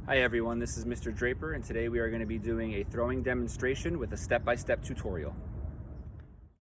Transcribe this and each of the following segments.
Hi everyone, this is Mr. Draper, and today we are going to be doing a throwing demonstration with a step-by-step tutorial.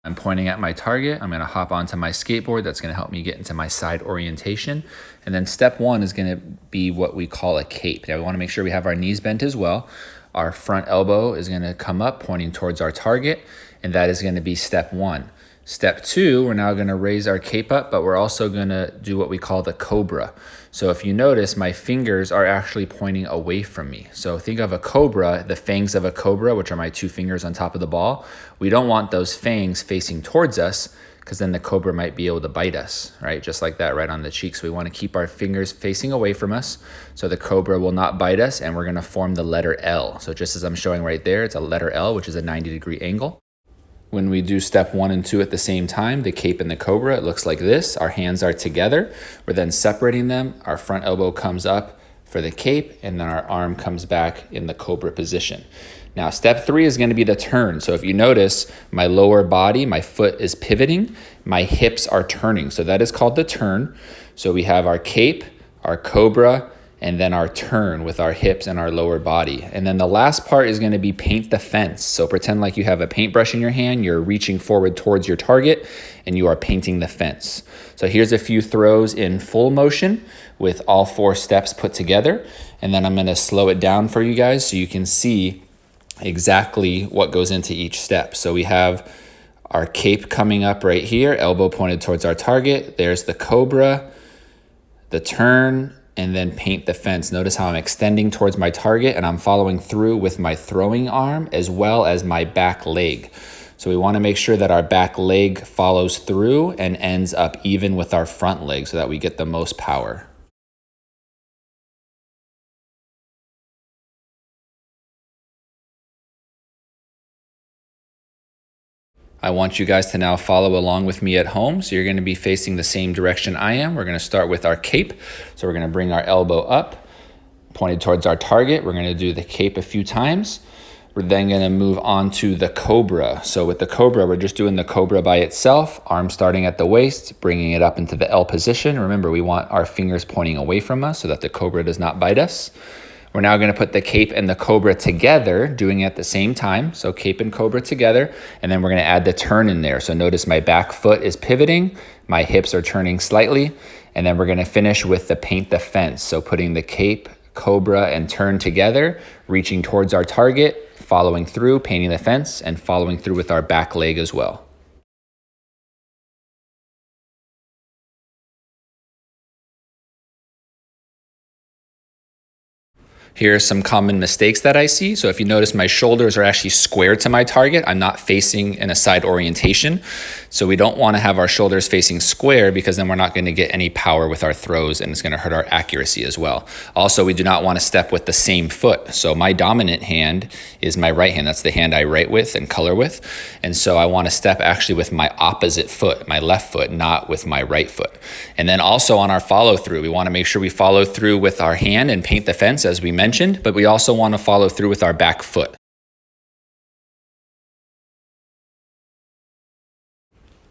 I'm pointing at my target. I'm going to hop onto my skateboard. That's going to help me get into my side orientation. And then step one is going to be what we call a cape. Now we want to make sure we have our knees bent as well. Our front elbow is going to come up, pointing towards our target, and that is going to be step one. Step two, we're now going to raise our cape up, but we're also going to do what we call the Cobra. So if you notice, my fingers are actually pointing away from me. So think of a cobra, the fangs of a cobra, which are my two fingers on top of the ball. We don't want those fangs facing towards us, because then the cobra might be able to bite us, right? Just like that, right on the cheeks. We want to keep our fingers facing away from us so the cobra will not bite us, and we're going to form the letter L. So just as I'm showing right there, it's a letter L, which is a 90-degree angle. When we do step 1 and 2 at the same time, the cape and the cobra, it looks like this. Our hands are together. We're then separating them. Our front elbow comes up for the cape, and then our arm comes back in the cobra position. Now, step 3 is going to be the turn. So if you notice, my lower body, my foot is pivoting, my hips are turning. So that is called the turn. So we have our cape, our cobra, and then our turn with our hips and our lower body. And then the last part is going to be paint the fence. So pretend like you have a paintbrush in your hand, you're reaching forward towards your target, and you are painting the fence. So here's a few throws in full motion with all 4 steps put together. And then I'm going to slow it down for you guys so you can see exactly what goes into each step. So we have our cape coming up right here, elbow pointed towards our target. There's the cobra, the turn, and then paint the fence. Notice how I'm extending towards my target, and I'm following through with my throwing arm as well as my back leg. So we want to make sure that our back leg follows through and ends up even with our front leg so that we get the most power. I want you guys to now follow along with me at home. So you're going to be facing the same direction I am. We're going to start with our cape. So we're going to bring our elbow up, pointed towards our target. We're going to do the cape a few times. We're then going to move on to the cobra. So with the cobra, we're just doing the cobra by itself, arm starting at the waist, bringing it up into the L position. Remember, we want our fingers pointing away from us so that the cobra does not bite us. We're now going to put the cape and the cobra together, doing it at the same time. So cape and cobra together, and then we're going to add the turn in there. So notice my back foot is pivoting, my hips are turning slightly, and then we're going to finish with the paint the fence. So putting the cape, cobra, and turn together, reaching towards our target, following through, painting the fence, and following through with our back leg as well. Here are some common mistakes that I see. So if you notice, my shoulders are actually square to my target. I'm not facing in a side orientation. So we don't want to have our shoulders facing square because then we're not going to get any power with our throws, and it's going to hurt our accuracy as well. Also, we do not want to step with the same foot. So my dominant hand is my right hand. That's the hand I write with and color with. And so I want to step actually with my opposite foot, my left foot, not with my right foot. And then also on our follow through, we want to make sure we follow through with our hand and paint the fence as we mentioned, but we also want to follow through with our back foot.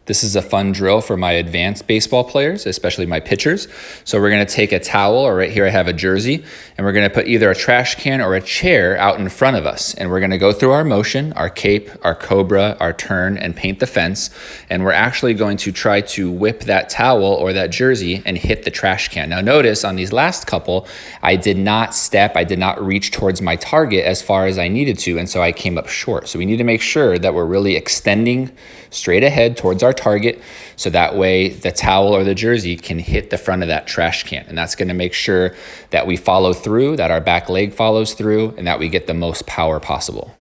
This is a fun drill for my advanced baseball players, especially my pitchers. So we're going to take a towel, or right here I have a jersey, and we're going to put either a trash can or a chair out in front of us. And we're going to go through our motion, our cape, our cobra, our turn, and paint the fence. And we're actually going to try to whip that towel or that jersey and hit the trash can. Now notice on these last couple, I did not step, I did not reach towards my target as far as I needed to, and so I came up short. So we need to make sure that we're really extending straight ahead towards our target, so that way the towel or the jersey can hit the front of that trash can. And that's going to make sure that we follow through, that our back leg follows through, and that we get the most power possible.